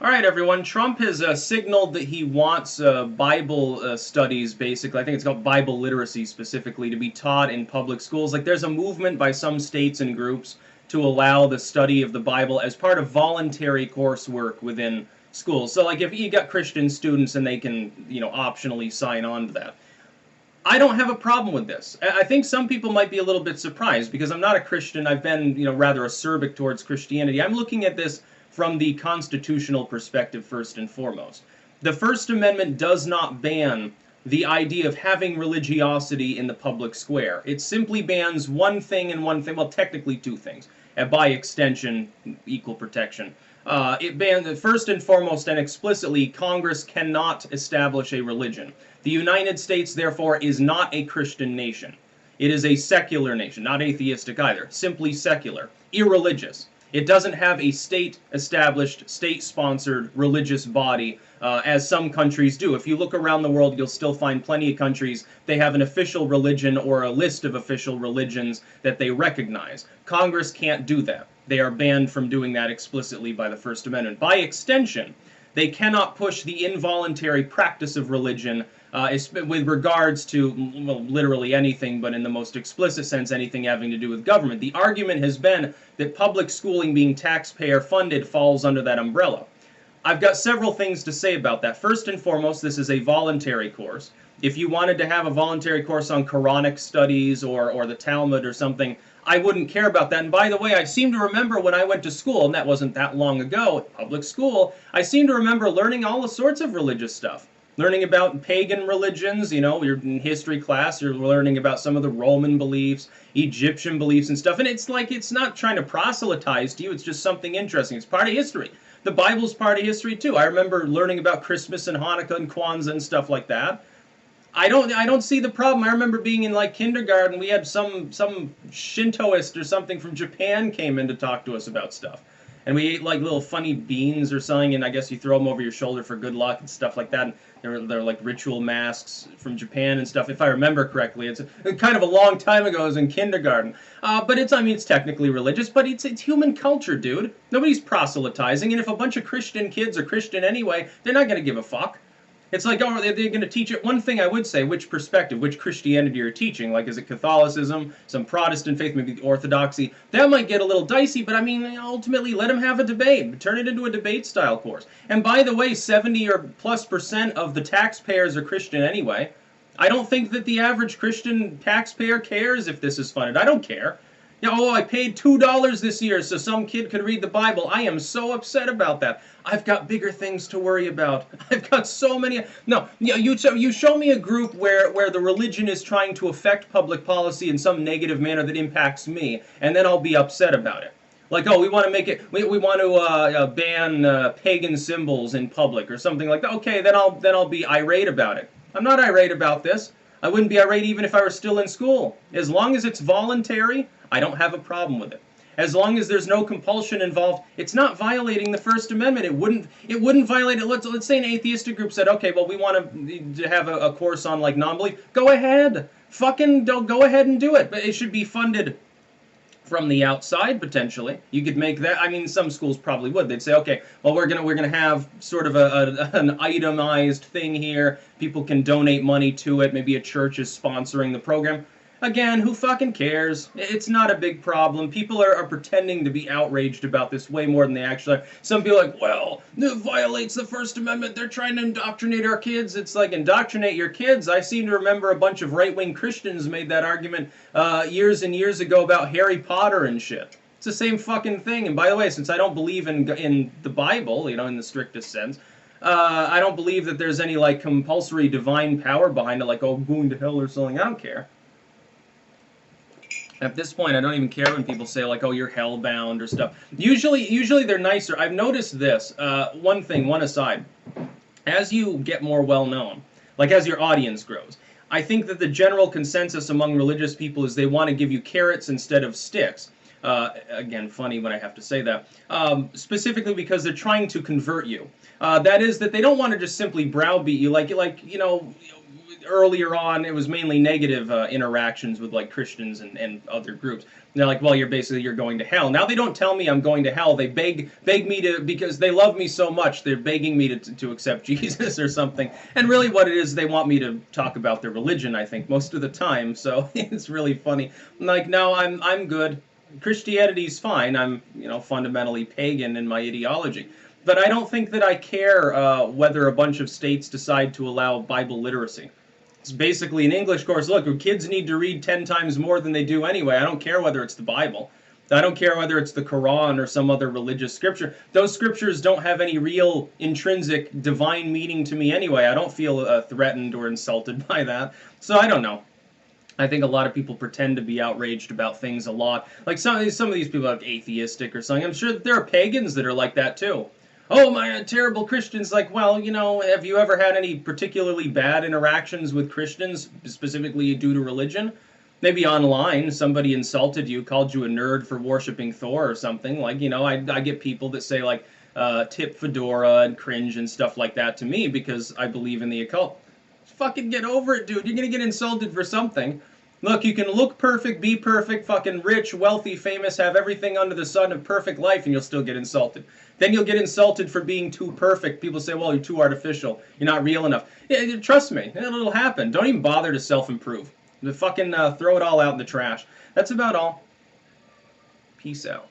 All right, everyone. Trump has signaled that he wants Bible studies, basically. I think it's called Bible literacy specifically, to be taught in public schools. Like, there's a movement by some states and groups to allow the study of the Bible as part of voluntary coursework within schools. So, like, if you got Christian students and they can, optionally sign on to that. I don't have a problem with this. I think some people might be a little bit surprised because I'm not a Christian. I've been, rather acerbic towards Christianity. I'm looking at this from the constitutional perspective first and foremost. The First Amendment does not ban the idea of having religiosity in the public square. It simply bans one thing and one thing, well, technically two things, and by extension, equal protection. It bans, first and foremost and explicitly, Congress cannot establish a religion. The United States, therefore, is not a Christian nation. It is a secular nation, not atheistic either, simply secular, irreligious. It doesn't have a state-established, state-sponsored religious body, as some countries do. If you look around the world, you'll still find plenty of countries, they have an official religion or a list of official religions that they recognize. Congress can't do that. They are banned from doing that explicitly by the First Amendment. By extension, they cannot push the involuntary practice of religion with regards to, well, literally anything, but in the most explicit sense, anything having to do with government. The argument has been that public schooling being taxpayer funded falls under that umbrella. I've got several things to say about that. First and foremost, this is a voluntary course. If you wanted to have a voluntary course on Quranic studies or the Talmud or something, I wouldn't care about that. And by the way, I seem to remember when I went to school, and that wasn't that long ago, public school, I seem to remember learning all sorts of religious stuff. Learning about pagan religions, you're in history class, you're learning about some of the Roman beliefs, Egyptian beliefs and stuff. And it's like, it's not trying to proselytize to you, it's just something interesting. It's part of history. The Bible's part of history too. I remember learning about Christmas and Hanukkah and Kwanzaa and stuff like that. I don't see the problem. I remember being in like kindergarten, we had some Shintoist or something from Japan came in to talk to us about stuff. And we ate like little funny beans or something, and I guess you throw them over your shoulder for good luck and stuff like that. And they're like ritual masks from Japan and stuff, if I remember correctly. It's kind of a long time ago. I was in kindergarten. But it's technically religious, but it's human culture, dude. Nobody's proselytizing, and if a bunch of Christian kids are Christian anyway, they're not going to give a fuck. It's like, oh, they're going to teach it. One thing I would say, which perspective, which Christianity you're teaching. Like, is it Catholicism, some Protestant faith, maybe Orthodoxy? That might get a little dicey, but I mean, ultimately, let them have a debate. Turn it into a debate-style course. And by the way, 70 or plus % of the taxpayers are Christian anyway. I don't think that the average Christian taxpayer cares if this is funded. I don't care. I paid $2 this year so some kid could read the Bible. I am so upset about that. I've got bigger things to worry about. I've got so many. No, you show me a group where the religion is trying to affect public policy in some negative manner that impacts me, and then I'll be upset about it. Like, oh, we want to make it. We want to ban pagan symbols in public or something like that. Okay, then I'll be irate about it. I'm not irate about this. I wouldn't be irate even if I were still in school. As long as it's voluntary, I don't have a problem with it. As long as there's no compulsion involved, it's not violating the First Amendment. It wouldn't violate it. Let's say an atheistic group said, okay, well, we want to have a course on like non-belief. Go ahead. Fucking go ahead and do it. But it should be funded from the outside, potentially. You could make that. I mean, some schools probably would. They'd say, okay, well, we're gonna have sort of an itemized thing here. People can donate money to it. Maybe a church is sponsoring the program. Again, who fucking cares? It's not a big problem. People are pretending to be outraged about this way more than they actually are. Some people are like, well, it violates the First Amendment. They're trying to indoctrinate our kids. It's like, indoctrinate your kids? I seem to remember a bunch of right-wing Christians made that argument years and years ago about Harry Potter and shit. It's the same fucking thing. And by the way, since I don't believe in the Bible, in the strictest sense, I don't believe that there's any, like, compulsory divine power behind it, like, oh, going to hell or something. I don't care. At this point, I don't even care when people say, like, oh, you're hellbound or stuff. Usually they're nicer. I've noticed this. One aside. As you get more well-known, like as your audience grows, I think that the general consensus among religious people is they want to give you carrots instead of sticks. Again, funny when I have to say that. Specifically because they're trying to convert you. That is, that they don't want to just simply browbeat you, like you know, earlier on it was mainly negative interactions with like Christians and other groups. And they're like, well, you're going to hell. Now they don't tell me I'm going to hell. They beg me to, because they love me so much. They're begging me to accept Jesus or something. And really, what it is, they want me to talk about their religion, I think, most of the time. So it's really funny. I'm like, no, I'm good. Christianity's fine. I'm, you know, fundamentally pagan in my ideology. But I don't think that I care whether a bunch of states decide to allow Bible literacy. It's basically an English course. Look, kids need to read 10 times more than they do anyway. I don't care whether it's the Bible. I don't care whether it's the Quran or some other religious scripture. Those scriptures don't have any real intrinsic divine meaning to me anyway. I don't feel threatened or insulted by that. So I don't know. I think a lot of people pretend to be outraged about things a lot. Like some of these people are like atheistic or something. I'm sure that there are pagans that are like that too. Oh, my terrible Christians. Like, well, you know, have you ever had any particularly bad interactions with Christians, specifically due to religion? Maybe online, somebody insulted you, called you a nerd for worshiping Thor or something. Like, you know, I get people that say, like, tip fedora and cringe and stuff like that to me because I believe in the occult. Fucking get over it, dude. You're gonna get insulted for something. Look, you can look perfect, be perfect, fucking rich, wealthy, famous, have everything under the sun, a perfect life, and you'll still get insulted. Then you'll get insulted for being too perfect. People say, well, you're too artificial. You're not real enough. Yeah, trust me, it'll happen. Don't even bother to self-improve. Fucking throw it all out in the trash. That's about all. Peace out.